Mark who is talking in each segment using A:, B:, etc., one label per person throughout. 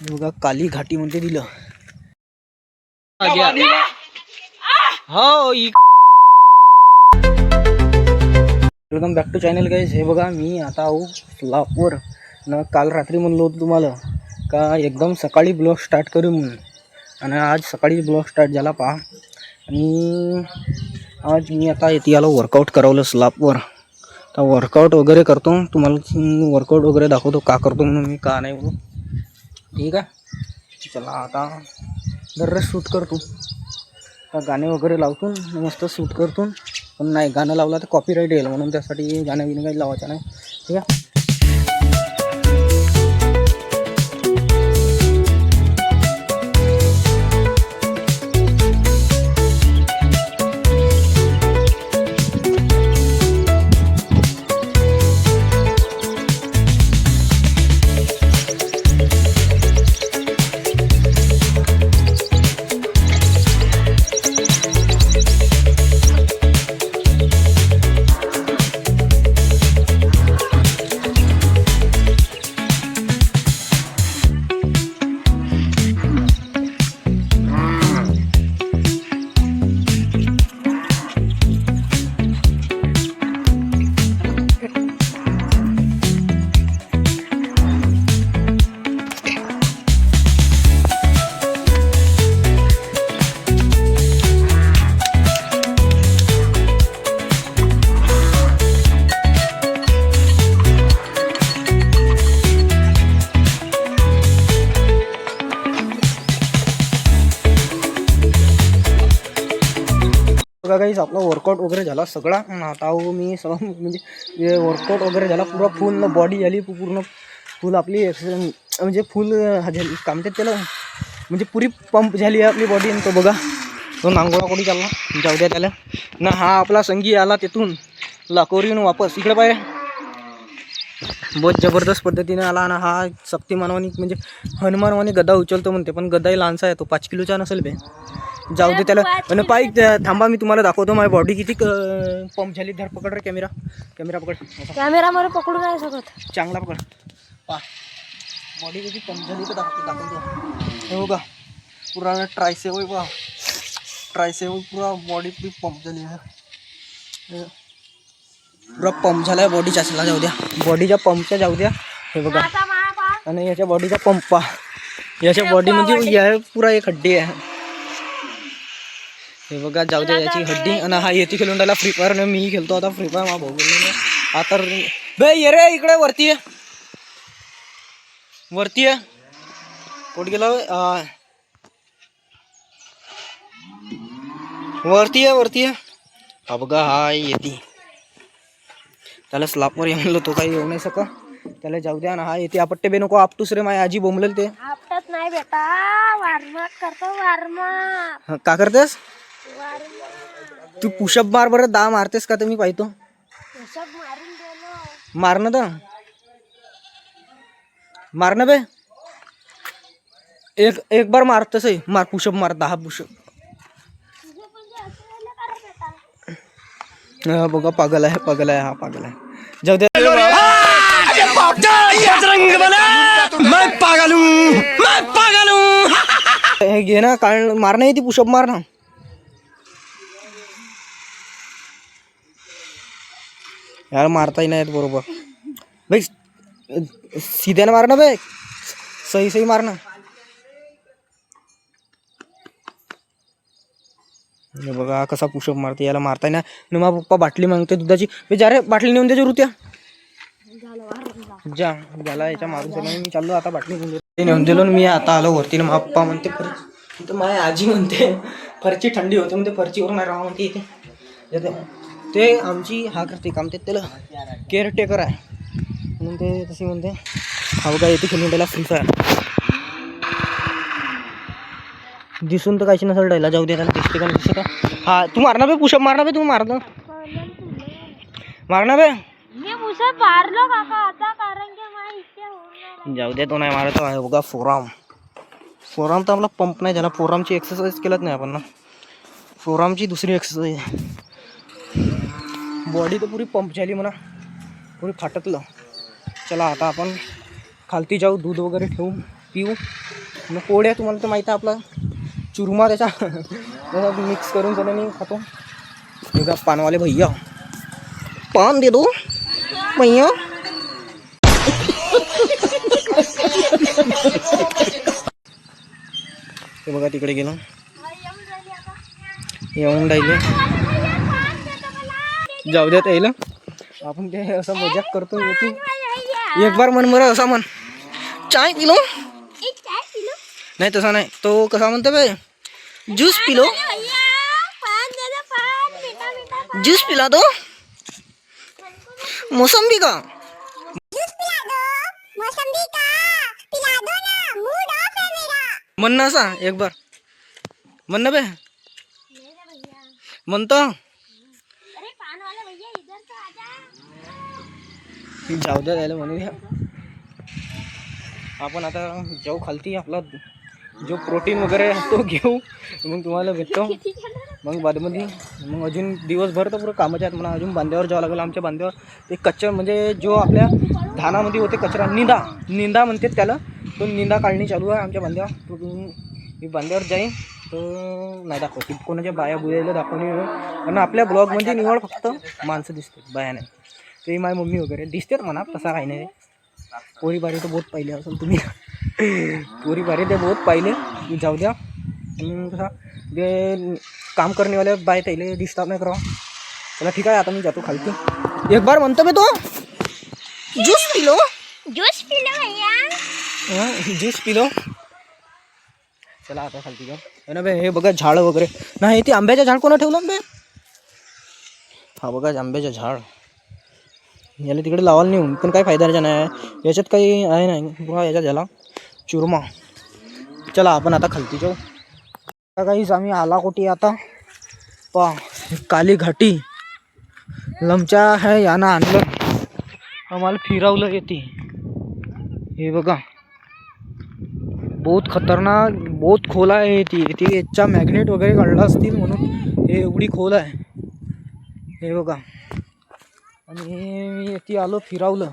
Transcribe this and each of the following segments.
A: बघा काली घाटी मध्ये दिलं हो. Welcome back to channel guys. हे बघा मी आता आहो स्लॅपवर न. काल रात्री म्हणलो होतो तुम्हाला का एकदम सकाळी ब्लॉग स्टार्ट करू म्हणून, आणि आज सकाळी ब्लॉग स्टार्ट झाला पहा. आणि आज मी आता येते याला वर्कआउट करावलं स्लॅपवर. तर वर्कआउट वगैरे करतो, तुम्हाला वर्कआउट वगैरे दाखवतो का करतो म्हणून मी, का नाही म्हणून. ठीक आहे, चला आता दररोज शूट करतो. तर गाणे वगैरे लावतो, मस्त शूट करतो. पण नाही गाणं लावलं तर कॉपीराईट येईल म्हणून त्यासाठी गाणं बिणं काही लावायचं नाही. ठीक आहे. बघा गाईज, आपला वर्कआउट वगैरे झाला सगळा. आता मी सगळं म्हणजे वर्कआउट वगैरे झाला पूर्ण, फुल बॉडी झाली पूर्ण, फुल आपली म्हणजे फुल झाली काम ते त्याला, म्हणजे पुरी पंप झाली आहे आपली बॉडी. आणि तो बघा तो नांगोळा कोणी चालला, जाऊ द्या त्याला ना. हा आपला संगी आला तिथून लाकोरीहून वापस इकडे पाहिजे, बहुत जबरदस्त पद्धतीने आला. ना हा शक्तिमानवानी म्हणजे हनुमानवानी गदा उचलतो म्हणते, पण गदाही लहानसा आहे, तो 5 किलोचा नसेल बे. जाऊ दे त्याला. आणि पाय थांबा, मी तुम्हाला दाखवतो माझी बॉडी किती पंप झाली. धर पकड रे कॅमेरा, कॅमेरा पकड.
B: कॅमेरा मला पकडू नाही शकत,
A: चांगला पकड. पा बॉडी किती पंप झाली तर दाखवतो. हे बघा पुरा ट्रायसेप आहे पहा, ट्रायसेप पुरा बॉडी पुरी पंप झाली आहे, पुरा पंप झाला आहे बॉडीच्या. चला जाऊ द्या, बॉडीच्या पंपच्या जाऊ द्या. हे बघा, आणि याच्या बॉडीचा पंप पहा. याच्या बॉडी म्हणजे या पुरा एक हड्डी आहे. हे बघा जाऊ द्या याची हड्डी. आणि हा येते खेळून राहिला फ्री फायर. आणि मी खेळतो आता फ्री फायर. मा भाऊ आता बे ये रे इकडे वरती आहे, वरती आहे. कुठे गेला वरती आहे, वरती आहे. हा बघा हा येते, त्याला स्लॅपवर ये म्हणलं, तो काही येऊ नाही सका. त्याला जाऊ द्या ना. हा येते आपट्टे बे नको आपटूस रे, माझी आजी बोंबलेल ते.
B: आपटत नाही बेटा, वार्मअप करतो वार्मअप.
A: का करतेस तू? पुशअप मार बरं. 10 मारतेस का? तर मी पाहतो.
B: पुशअप मारून गेलो.
A: मारणं तर मारणं बे. एक बार मार तसं मार, पुशअप मार 10 पुशअप. बघा पागल आहे, पागल आहे, हा पागल आहे. जाऊ दे. हे घे ना, कारण मारणं येते, पुशअप मार ना. यार मारताही नाही बरोबर भाई. सीध्यानं मारणं बे, सही सही मारणं. हे बघा कसा पुशअप मारते, याला मारताय ना. मग पप्पा बाटली मागते दुधाची. जा रे बाटली नेऊन द्यायची रुत्या. जा झाला याच्या मारून झाला. मी चाललो आता बाटली नेऊन दिलो. मी आता आलो वरती. ना पप्पा म्हणते फरची, तर माझी आजी म्हणते फरची थंडी होते म्हणते, फरचीवर नाही राहा म्हणते इथे. ते आमची हा करते काम, ते त्याला केअरटेकर आहे म्हणून ते तशी म्हणते. हा बघा येते खेळून त्याला फ्री फायर. दिसून तर काहीच नसेल डायला. जाऊ दे, त्याला दिसते का दिसते का. हा तू मारणार बे, पुशअप मारणार बे, तू मारणार मारणार बे.
B: मी पुशअप मारलो काका आता, कारण की मला इथे होणार.
A: जाऊ दे, तो नाही मारत आहे. बघा फोराम, फोराम तर आपला पंप नाही झाला. फोरामची एक्सरसाइज केलंच नाही आपण ना. फोरामची दुसरी एक्सरसाइज आहे. बॉडी तर पुरी पंप झाली म्हणा, पुरी फाटतलं. चला आता आपण खालती जाऊ, दूध वगैरे ठेवू. पिऊ. मग पोळ्या तुम्हाला तर माहिती आहे आपला चुरमा त्याचा मिक्स करून सगळं मी खातो. बघा पानवाले भैया पान दे दो भैया. ते बघा तिकडे गेलो येऊन राहिले. जाऊ द्या त्याला आपण ते असं मजाक करतो. येते एक बार मन बरं असा म्हण चाय पिलो नाही तसा नाही तो कसा म्हणतो बे ज्यूस पिलो ज्यूस पिला दो मोसंबी का म्हणणं असा एक बार म्हणणं बे म्हणतो. जाऊ द्या त्याला म्हणू द्या. आपण आता जाऊ खालती आपला जो प्रोटीन वगैरे तो घेऊ मग तुम्हाला भेटतो. मग बादमध्ये मग अजून दिवसभर तर पुरं कामाच्या आहेत म्हणा. अजून बांध्यावर जावं लागेल. आमच्या बांध्यावर ते कच्चा म्हणजे जो आपल्या धानामध्ये होते कचरा निंदा म्हणतात त्याला. तो निंदा काढणी चालू आहे आमच्या बांध्यावर. तो मी बांध्यावर जाईन तर नाही दाखवते कोणाच्या बाया बुयायला दाखवणे. आणि आपल्या ब्लॉगमध्ये निवड फक्त माणसं दिसतात बाया नाही. ते माझी मम्मी वगैरे दिसतात म्हणा तसा काही नाही. पोरी बारी तर बहुत पाहिले असेल तुम्ही. पोरी बारी ते बहुत पाहिले. जाऊ द्या कसा ते काम करणेवाले बाय त्याला डिस्टर्ब नाही करावं. चला ठीक आहे आता मी जातो खालती. एक बार म्हणतो मी तो ज्यूस पिलो ज्यूस पिलो. चला आता खालती जाऊ ना बे. हे बघा झाड वगैरे नाही ते आंब्याचं झाड कोणा ठेवलं बे. हा बघा आंब्याचं झाड याला तिकडे लावायला नेऊन पण काही फायदा नाही. याच्यात काही आहे नाही बघा. याच्यात झाला चुरमा. चला आपण आता खालती जाऊ. काहीच आम्ही आला कुठे आता पा काली घाटी लमच्या है यानं आणलं आम्हाला फिरवलं येते. हे बघा बहुत खतरनाक बहुत खोल आहे ती याच्या मॅग्नेट वगैरे काढला असतील म्हणून हे एवढी खोल आहे. हे बघा आणि मी ती आलो फिरवलं.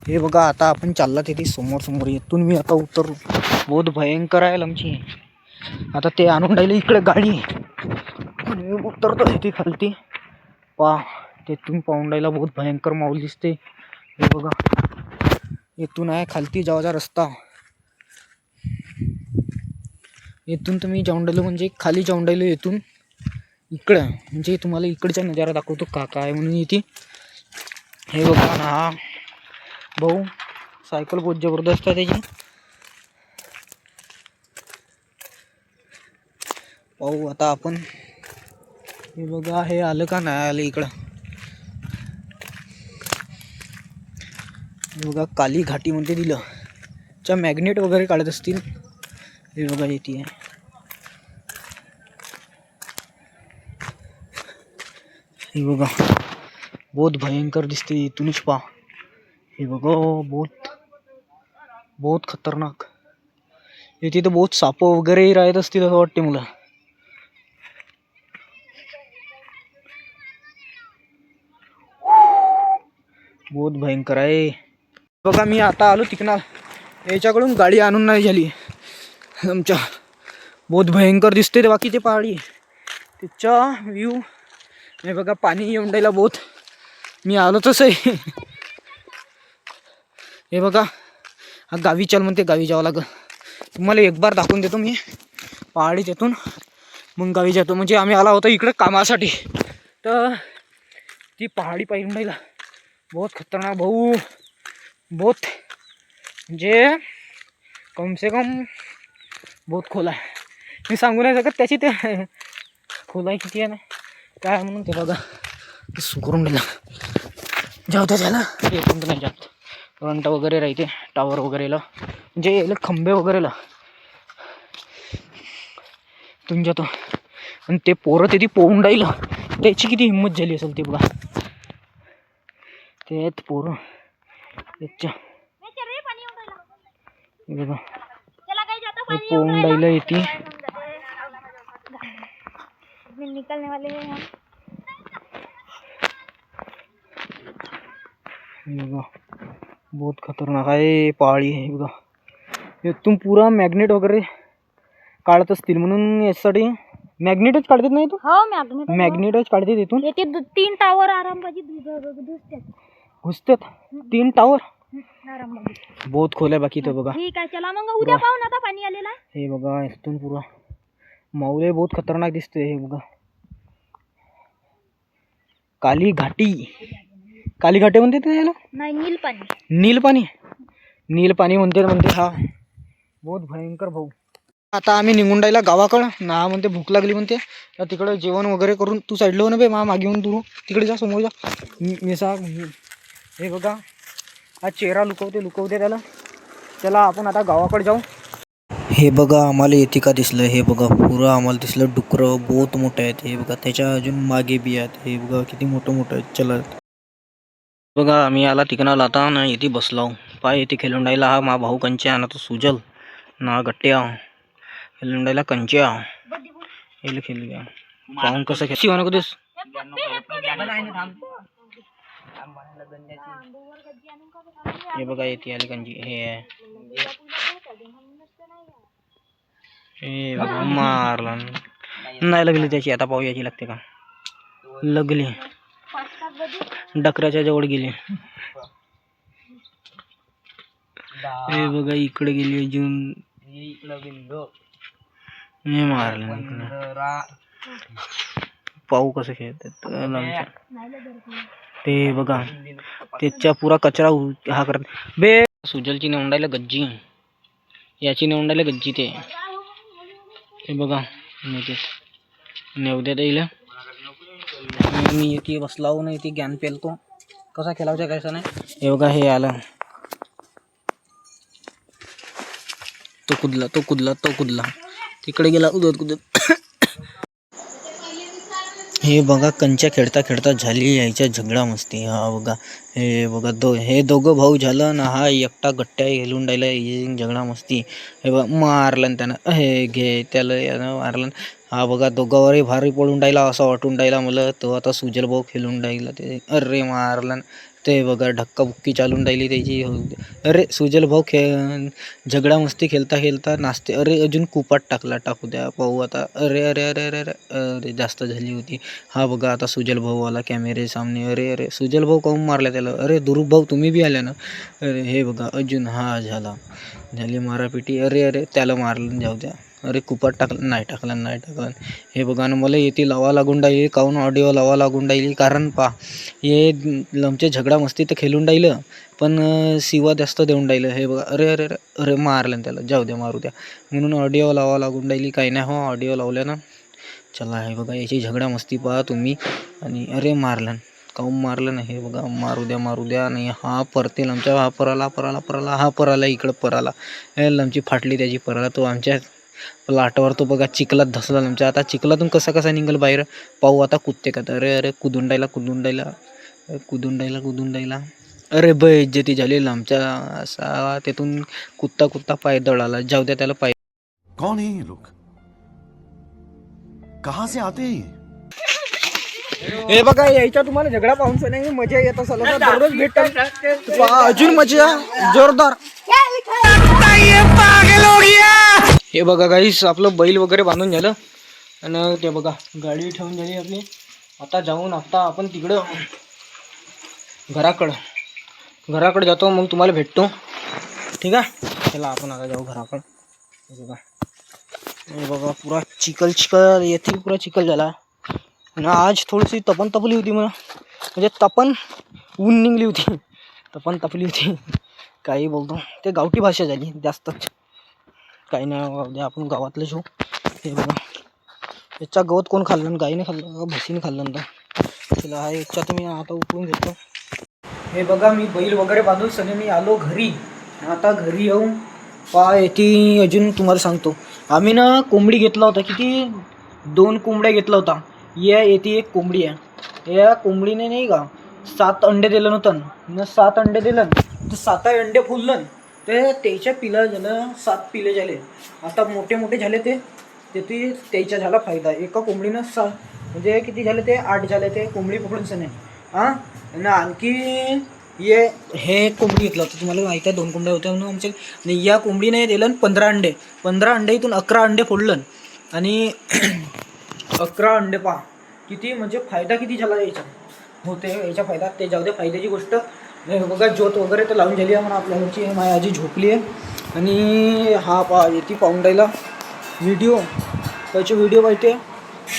A: हे बघा आता आपण चालला तिथे समोर येथून मी आता उतरलो. बहुत भयंकर आहे आमची. आता ते आणून राहिले इकडे गाडी उतरतो तिथे खालती पा. तिथून पाहून राहिला बहुत भयंकर माऊल दिसते. हे बघा इथून आहे खालती जावाचा रस्ता. इथून तुम्ही जाऊन राहिलो म्हणजे खाली जाऊन राहिलो इथून इकडं म्हणजे तुम्हाला इकडचा नजारा दाखवतो का काय म्हणून इथे. हे बघा ना हा भाऊ सायकल बहुत जबरदस्त आहे त्याची. पाहू आता आपण. हे बघा हे आलं का नाही आलं इकडं. हे बघा काली घाटी म्हणते दिलं च्या मॅग्नेट वगैरे काढत असतील. हे बघा येते आहे. हे बघा बहुत भयंकर दिसते इथूनच पा. हे बघा बहुत खतरनाक. इथे तर बहुत साप वगैरे राहत असतील असं वाटते मला. बहुत भयंकर आहे. बघा मी आता आलो तिकना याच्याकडून गाडी आणून नाही झाली आमच्या. बहुत भयंकर दिसते ते बाकी ते पहाडी त्याचा व्ह्यू. हे बघा पाणी येऊन राहिला बहुत. मी आलो तसं आहे. हे बघा हा गावी चल म्हणते. गावी जावं लागेल. तुम्हाला एक बार दाखवून देतो मी पहाडीत येथून मग गावी जातो. म्हणजे आम्ही आला होता इकडे कामासाठी तर ती पहाडी पाहिजे राहिला. बहुत खतरनाक भाऊ. बहुत म्हणजे कम से कम बहुत खोल आहे. मी सांगू नाही शकत त्याची ते खोल आहे किती आहे ना काय म्हणून. ते बघा ते सुकरून दिला. जाऊ द्या त्याला येतो नाही जात. करंट वगैरे राहते टावर वगैरेला म्हणजे याला खंबे वगैरेला तुम्ही जातो. आणि ते पोरं ते पोहून राहिलं त्याची किती हिंमत झाली असेल ते बघा. ते पोरं त्याच्या बघा पोहून राहिलं येते. निकलने वाले हैं. हे बघा बहुत खतरनाक आहे पाळी आहे बघा. इथून पुरा मॅग्नेट वगैरे काढत असतील म्हणून यासाठी मॅग्नेटच काढतात नाही तू.
B: हो मॅग्नेट
A: मॅग्नेटच काढतात इथून.
B: येते 3 टावर आरामबाजी घुसतात.
A: घुसतात 3 टावर.
B: आरामबाजी
A: बहुत खोल आहे बाकी तर बघा.
B: ठीक आहे चला मग उद्या पाहू ना आता पाणी आलेला आहे.
A: हे बघा इथून पुरा माऊले बहुत खतरनाक दिसते. हे बघा काली घाटी. काली घाटी म्हणते ते याला.
B: नाही नील पाणी.
A: नील पाणी. नील पाणी म्हणते हा बहुत भयंकर भाऊ. आता आम्ही निघून राहिला गावाकडं ना. म्हणते भूक लागली म्हणते तर तिकडं जेवण वगैरे करून तू साईडला हो ना बे मागे येऊन तू तिकडे जा समोर जा. मिसा हे बघा हा चेहरा लुकवते त्याला आपण आता गावाकडे जाऊ. हे बघा आम्हाला येते का दिसलं. हे बघा पुरं आम्हाला दिसलं डुकरं बहुत मोठं आहेत. हे बघा त्याच्या अजून मागे बी आहेत. हे बघा किती मोठं आहेत. चला बघा आम्ही आला तिकडं आता ना इथे बसलो पाय येथे खेळून राहिला हा मा भाऊ कंच्या ना तो सुजल ना गट्ट्या खेळून राहिला कंच्या हे खेळू द्या पाहून कसं खेळ शिवाना कधीच. हे बघा येते आली कंची. हे बघा मारला नाही लागली त्याची. आता पाहू याची लागते का. लागली डकऱ्याच्या जवळ गेली. हे बघा इकडे गेली अजून. हे मारलं पाहू कसं खेळतात ते बघा. त्याच्या पुरा कचरा हा करत बे. सुजलची नेऊन गज्जी याची नेऊन गज्जी ते. हे बघा नेऊ द्या येईल. मी इथे बसलाव ना इथे ज्ञान पेलतो कसा खेळायचा कसा नाही. हे बघा हे आलं तो कुदला तिकडे गेला कुदत. हे बघा कंच्या खेळता झाली यायच्या झगडा मस्ती. हा बघा हे बघा हे दोघं भाऊ झालं ना. हा एकटा गट्ट्या हेलून राहिला झगडा मस्ती. हे बघा मारलं त्यानं. हे घे त्याला यानं मारलं. हा बघा दोघांवरही भारी पडून राहिला असं वाटून राहिला मला. तो आता सुजल भाऊ खेळून राहिला ते. अरे मारलं ते बघा धक्काबुक्की चालून राहिली त्याची. अरे सुजल भाऊ झगडा मस्ती खेळता नाचते. अरे अजून कुपाट टाकू द्या पाहू आता. अरे जास्त झाली होती. हा बघा आता सुजल भाऊ आला कॅमेरे सामने. अरे सुजल भाऊ काहून मारला त्याला. अरे दुरुप भाऊ तुम्ही बी आल्या ना. अरे हे बघा अजून हा झाली मारापिटी. अरे त्याला मारलं जाऊ द्या. अरे कुपाट नाही टाकलं. हे बघा ना मला येते लावा लागून राहिली. काहून ऑडिओ लावा लागून राहिली कारण पा हे लमचे झगडा मस्ती तर खेळून राहिलं पण शिवा जास्त देऊन राहिलं. हे बघा अरे मारलं त्याला. जाऊ द्या मारू द्या म्हणून ऑडिओ लावा लागून राहिली. काही नाही हो ऑडिओ लावल्या ना. चला हे बघा याची झगडा मस्ती पहा तुम्ही. आणि अरे मारलं काहून मारलं ना. हे बघा मारू द्या नाही. हा परते लमचा हा पराला हा पराला इकडं पराला. हे लमची फाटली त्याची पराला. तो आमच्या प्लाटवर तो बघा चिखलात धसला आमच्या. आता चिखलातून कसा निघल बाहेर पाहू आता. कुदते का. अरे कुदून राहिला. अरे बेइज्जती झाली आमच्या. असा तेथून कुत्ता पाय दळाला. जाऊ द्या त्याला पाय.
C: कौन है ये लोग कहां से आते हैं.
A: हे बघा यायच्या तुम्हाला झगडा पाहून नाही मजा येत असेल. दररोज भेटतात अजून मजा जोरदार. हे बघा गाईस आपलं बैल वगैरे बांधून झालं आणि ते बघा गाडी ठेवून झाली आपली. आता आपण तिकडं घराकडं जातो मग तुम्हाला भेटतो. ठीक आहे चला आपण आता जाऊ घराकडं. हे बघा पुरा चिखल येथे पुरा चिखल झाला. आणि आज थोडीशी तपन तपली होती म्हणजे तपन ऊन निघली होती. तपन तपली होती काही बोलतो ते गावठी भाषा झाली जास्तच. काही नाही आपण गावातलं शो. हे बघा याच्या गवत कोण खाल्लं. गाईने खाल्लं म्हशीने खाल्लं ना. तिला हा याच्या तुम्ही आता उकळून घेतो. हे बघा मी बैल वगैरे बांधून सगळे मी आलो घरी. आता घरी येऊन येते अजून तुम्हाला सांगतो. आम्ही ना कोंबडी घेतला होता. किती 2 कोंबड्या घेतला होता. येते एक कोंबडी आहे. या कोंबडीने नाही का 7 अंडे दिलं नव्हतं. 7 अंडे दिलं तर 7 अंडे फुललं. ते त्याच्या पिलं झालं 7 पिले झाले. आता मोठे झाले ते त्याच्या झाला फायदा. एका कोंबडीनं म्हणजे किती झाले ते 8 झाले ते कोंबडी पकडूनच नाही. हां आणि आणखी हे कोंबडी घेतलं होतं तुम्हाला माहिती आहे 2 कोंबड्या होत्या म्हणून आमच्या. आणि या कोंबडीने दिलं 15 अंडे इथून 11 अंडे फोडलं. आणि 11 अंडे पहा किती म्हणजे फायदा किती झाला याचा होते याचा फायदा. ते जाऊ दे फायद्याची गोष्ट. बघा ज्योत वगैरे तर लावून झाली आहे म्हणा आपल्या घरची. माझी आजी झोपली आहे. आणि हा पहा येते पाहून राहिला व्हिडिओ. त्याचे व्हिडिओ पाहिजे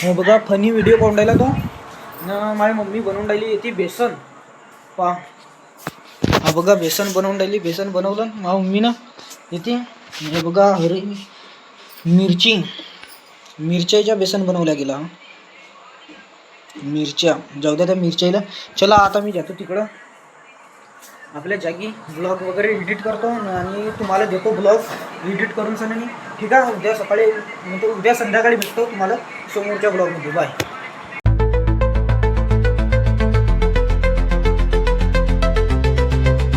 A: हो बघा फनी व्हिडिओ पाहून राहिला तो. न माझी मम्मी बनवून राहिली येते बेसन पहा. हा बघा बेसन बनवून राहिली. बेसन बनवलं माझ्या मम्मीनं येते. हे बघा हरी मिरच्याच्या बेसन बनवल्या गेला. मिरच्या जाऊ द्या त्या मिरच्याला. चला आता मी जातो तिकडं आपल्या जागी ब्लॉग वगैरे एडिट करतो आणि तुम्हाला देतो ब्लॉग एडिट करून सनी. ठीक आहे उद्या सकाळी म्हणजे उद्या संध्याकाळी भेटतो तुम्हाला समोरच्या ब्लॉगमध्ये. बाय.